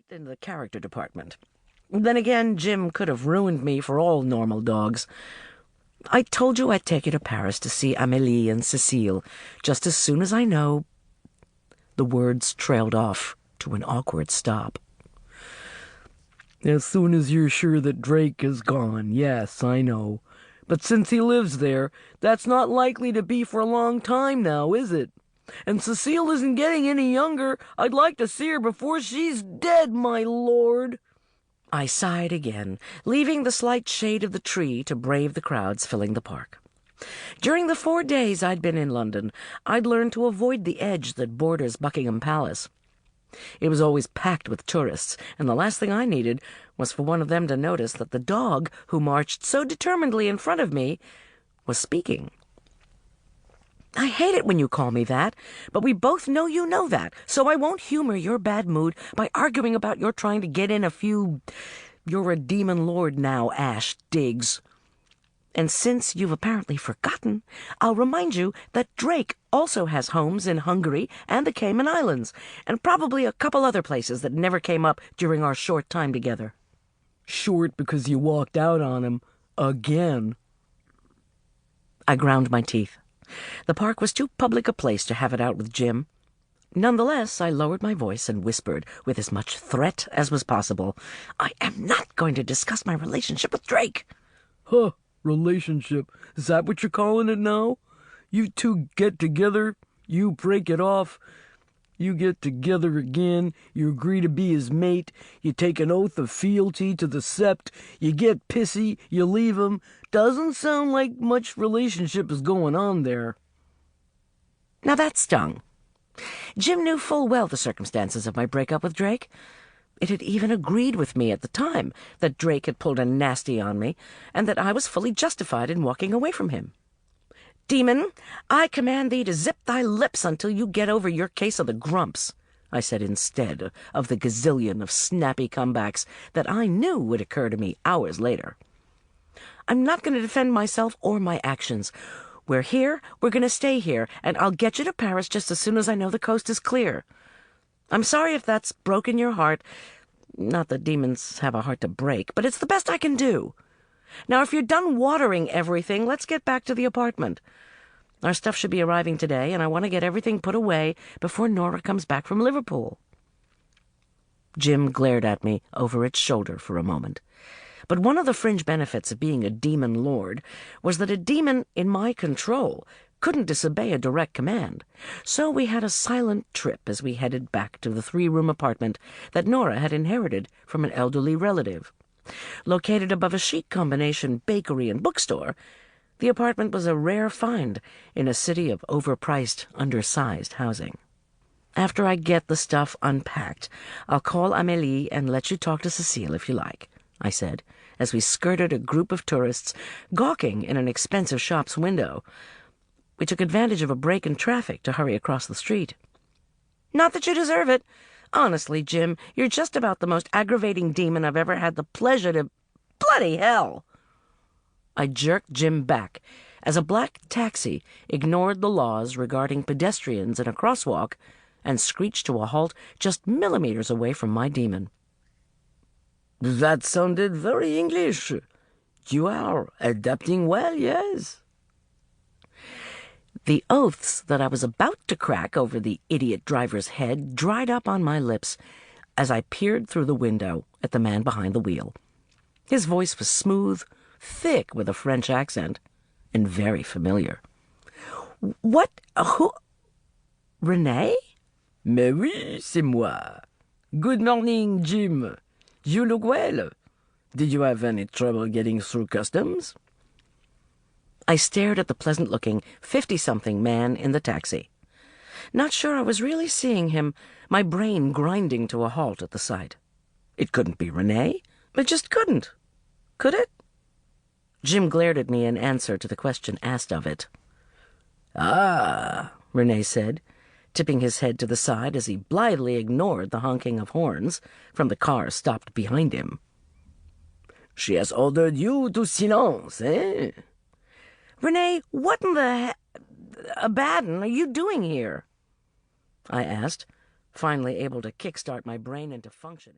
in the character department. Then again, Jim could have ruined me for all normal dogs. I told you I'd take you to Paris to see Amélie and Cécile just as soon as I know... The words trailed off to an awkward stop. As soon as you're sure that Drake is gone, yes, I know. But since he lives there, that's not likely to be for a long time now, is it? And Cécile isn't getting any younger. I'd like to see her before she's dead, my lord. I sighed again, leaving the slight shade of the tree to brave the crowds filling the park. During the 4 days I'd been in London, I'd learned to avoid the edge that borders Buckingham Palace. It was always packed with tourists, and the last thing I needed was for one of them to notice that the dog who marched so determinedly in front of me was speaking. I hate it when you call me that, but we both know you know that, so I won't humor your bad mood by arguing about your trying to get in a few... You're a demon lord now, Ash Diggs. And since you've apparently forgotten, I'll remind you that Drake also has homes in Hungary and the Cayman Islands, and probably a couple other places that never came up during our short time together. Short because you walked out on him again. I ground my teeth. The park was too public a place to have it out with Jim. Nonetheless, I lowered my voice and whispered, with as much threat as was possible, I am not going to discuss my relationship with Drake. Huh, relationship. Is that what you're calling it now? You two get together, you break it off, you get together again, you agree to be his mate, you take an oath of fealty to the sept, you get pissy, you leave him. Doesn't sound like much relationship is going on there. Now that stung. Jim knew full well the circumstances of my breakup with Drake. It had even agreed with me at the time that Drake had pulled a nasty on me, and that I was fully justified in walking away from him. Demon, I command thee to zip thy lips until you get over your case of the grumps, I said instead of the gazillion of snappy comebacks that I knew would occur to me hours later. I'm not going to defend myself or my actions. We're here, we're going to stay here, and I'll get you to Paris just as soon as I know the coast is clear. I'm sorry if that's broken your heart. Not that demons have a heart to break, but it's the best I can do. Now, if you're done watering everything, let's get back to the apartment. Our stuff should be arriving today, and I want to get everything put away before Nora comes back from Liverpool. Jim glared at me over its shoulder for a moment. But one of the fringe benefits of being a demon lord was that a demon in my control couldn't disobey a direct command. So we had a silent trip as we headed back to the 3-room apartment that Nora had inherited from an elderly relative. Located above a chic combination bakery and bookstore, the apartment was a rare find in a city of overpriced, undersized housing. After I get the stuff unpacked, I'll call Amélie and let you talk to Cécile if you like, I said, as we skirted a group of tourists gawking in an expensive shop's window. We took advantage of a break in traffic to hurry across the street. Not that you deserve it. Honestly, Jim, you're just about the most aggravating demon I've ever had the pleasure to... Bloody hell! I jerked Jim back as a black taxi ignored the laws regarding pedestrians in a crosswalk and screeched to a halt just millimeters away from my demon. That sounded very English. You are adapting well, yes? The oaths that I was about to crack over the idiot driver's head dried up on my lips as I peered through the window at the man behind the wheel. His voice was smooth, thick with a French accent, and very familiar. What? Who? Renee? Mais oui, c'est moi. Good morning, Jim. You look well. Did you have any trouble getting through customs? I stared at the pleasant-looking 50-something man in the taxi. Not sure I was really seeing him, my brain grinding to a halt at the sight. It couldn't be Renee. It just couldn't. Could it? Jim glared at me in answer to the question asked of it. Ah, Renee said, tipping his head to the side as he blithely ignored the honking of horns from the car stopped behind him. She has ordered you to silence, eh? Renee, what in the Abaddon are you doing here? I asked, finally able to kickstart my brain into functioning.